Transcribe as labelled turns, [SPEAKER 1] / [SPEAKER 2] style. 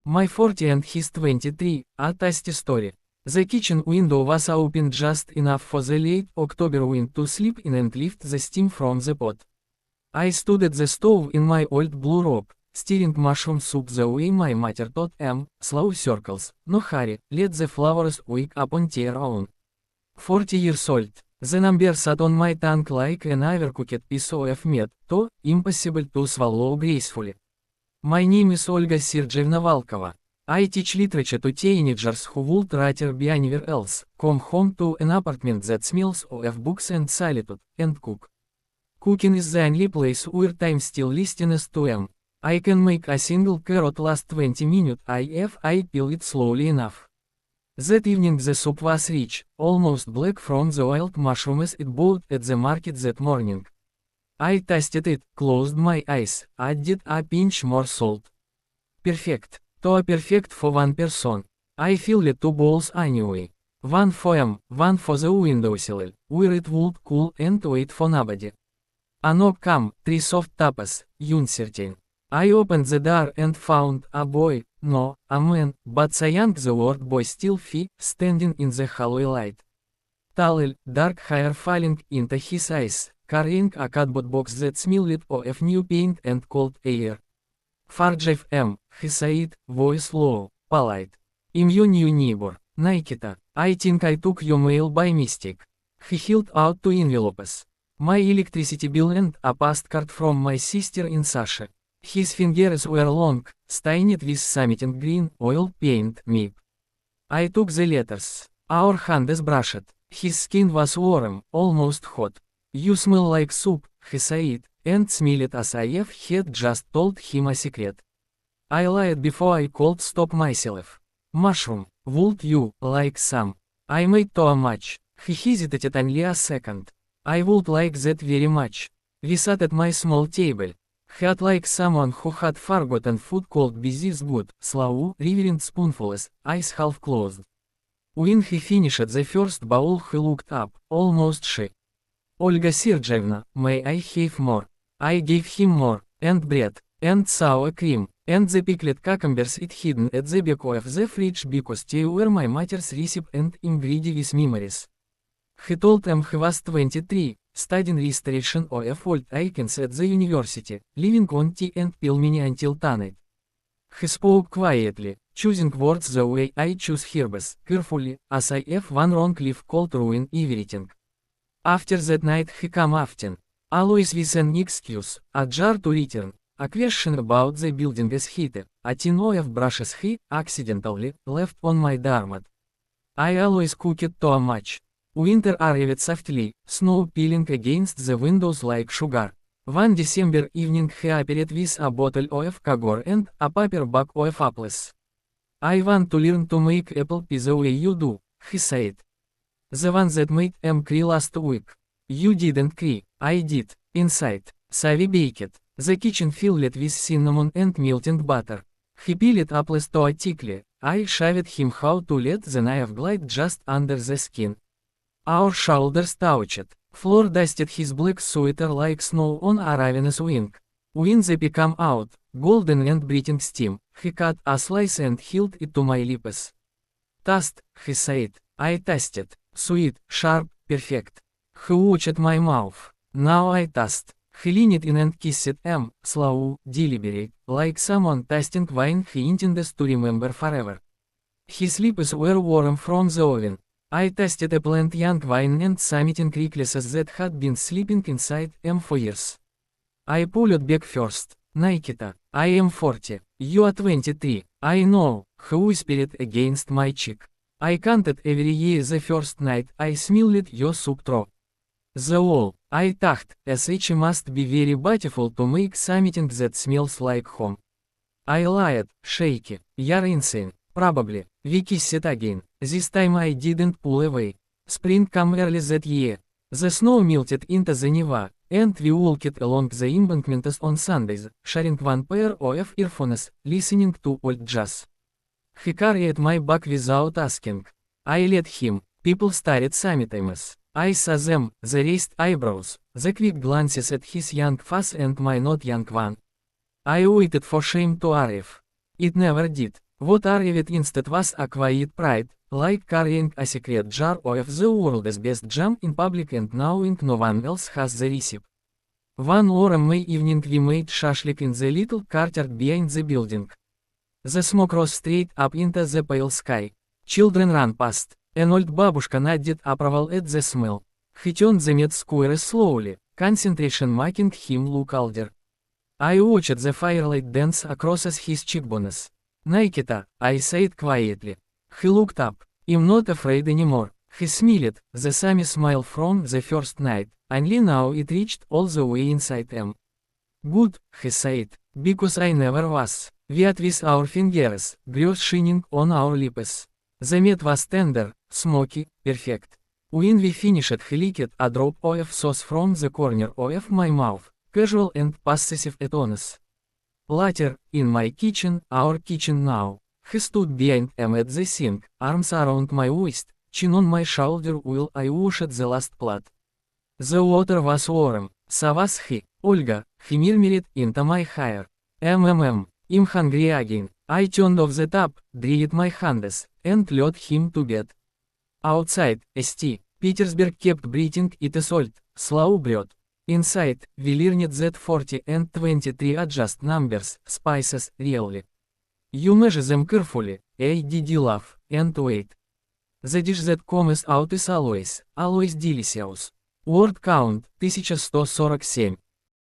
[SPEAKER 1] My 40 and his 23, a tasty story. The kitchen window was open just enough for the late October wind to slip in and lift the steam from the pot. I stood at the stove in my old blue robe, stirring mushroom soup the way my mother taught slow circles, no hurry, let the flowers wake up on their own. 40 years old, the number sat on my tongue like an overcooked piece of meat, too impossible to swallow gracefully. My name is Olga Sergeyevna Valkova. I teach literature to teenagers who would rather be anywhere else, come home to an apartment that smells of books and solitude, and cook. Cooking is the only place where time still listens to I can make a single carrot last 20 minutes if I peel it slowly enough. That evening the soup was rich, almost black from the wild mushrooms it bought at the market that morning. I tasted it, closed my eyes, added a pinch more salt. Perfect. Too perfect for one person. I filled 2 bowls anyway. One for one for the windowsill, where it would cool and wait for nobody. A knock came, 3 soft taps, uncertain. I opened the door and found a boy, no, a man, but a young the word boy still standing in the hallway light. Tall, dark hair falling into his eyes, carrying a cardboard box that smelled of new paint and cold air. Forgive he said, voice low, polite. I'm your new neighbor, Nikita. I think I took your mail by mistake. He held out 2 envelopes. My electricity bill and a postcard from my sister in Sasha. His fingers were long, stained with submitting green oil paint mip. I took the letters. Our hands brushed. His skin was warm, almost hot. You smell like soup, he said, and smiled as if had just told him a secret. I lied before I could stop myself. Mushroom, would you like some? I made too much. He hesitated only a second. I would like that very much. We sat at my small table. Had like someone who had forgotten food called besides good, slow, reverent spoonfuls, eyes half closed. When he finished the first bowl he looked up, almost shy. Olga Sergeyevna, may I have more? I gave him more, and bread, and sour cream, and the pickled cucumbers it hidden at the back of the fridge because they were my mother's recipe and ingredient with memories. He told he was 23, studying restoration of old icons at the university, living on tea and pilmeni until tonight. He spoke quietly, choosing words the way I choose herbs, carefully, as if one wrong leaf could ruin everything. After that night he came often, always with an excuse, a jar to return, a question about the building's heat, a tin of brushes he, accidentally, left on my doormat. I always cooked too much. Winter arrived softly, snow peeling against the windows like sugar. One December evening he appeared with a bottle of Kagor and a paper bag of apples. I want to learn to make apple pie the way you do, he said. The one that made cry last week. You didn't cry, I did, inside. So we baked. The kitchen filled with cinnamon and melted butter. He peeled apples too thickly. I showed him how to let the knife glide just under the skin. Our shoulders touched. Floor dusted his black sweater like snow on a ravenous wing. When they became out, golden and breathing steam, he cut a slice and held it to my lips. Taste, he said. I tasted. Sweet, sharp, perfect. He watched my mouth. Now I taste. He leaned in and kissed slow, deliberate, like someone tasting wine he intends to remember forever. His lips were warm from the oven. I tasted apple and young wine and submitting recklesses that had been sleeping inside for years. I pulled back first. Nikita, I am 40, you are 23, I know, he whispered against my cheek. I counted every year the first night I smelled your soup through the wall. I thought, it must be very beautiful to make something that smells like home. I lied, shaky, you're insane, probably. We kissed again. This time I didn't pull away. Spring came early that year. The snow melted into the Neva, and we walked along the embankments on Sundays, sharing one pair of earphones, listening to old jazz. He carried my bag without asking. I let him. People stared sometimes. I saw them, the raised eyebrows, the quick glances at his young face and my not young one. I waited for shame to arrive. It never did. What are it instead was a quiet pride, like carrying a secret jar of the world's best jam in public and knowing no one else has the recipe. One warm May evening we made shashlik in the little courtyard behind the building. The smoke rose straight up into the pale sky. Children ran past. An old babushka nodded approval at the smell. He turned the meat square slowly, concentration making him look older. I watched the firelight dance across his cheekbones. Nikita, I said quietly. He looked up. I'm not afraid anymore. He smiled, the same smile from the first night, only now it reached all the way inside him. Good, he said, because I never was. We ate with our fingers, grease shining on our lips. The meat was tender, smoky, perfect. When we finished he licked a drop of sauce from the corner of my mouth, casual and possessive at honest. Later, in my kitchen, our kitchen now, he stood behind him at the sink, arms around my waist, chin on my shoulder while I washed the last plate. The water was warm, so was he. Olga, he murmured into my ear. I'm hungry again. I turned off the tap, dried my hands, and led him to bed. Outside, St. Petersburg kept breathing it salt, slow breath. Inside, we learned that 40 and 23 are just numbers, spices, really. You measure them carefully, add love, and wait. The dish that comes out is always delicious. Word count, 1147.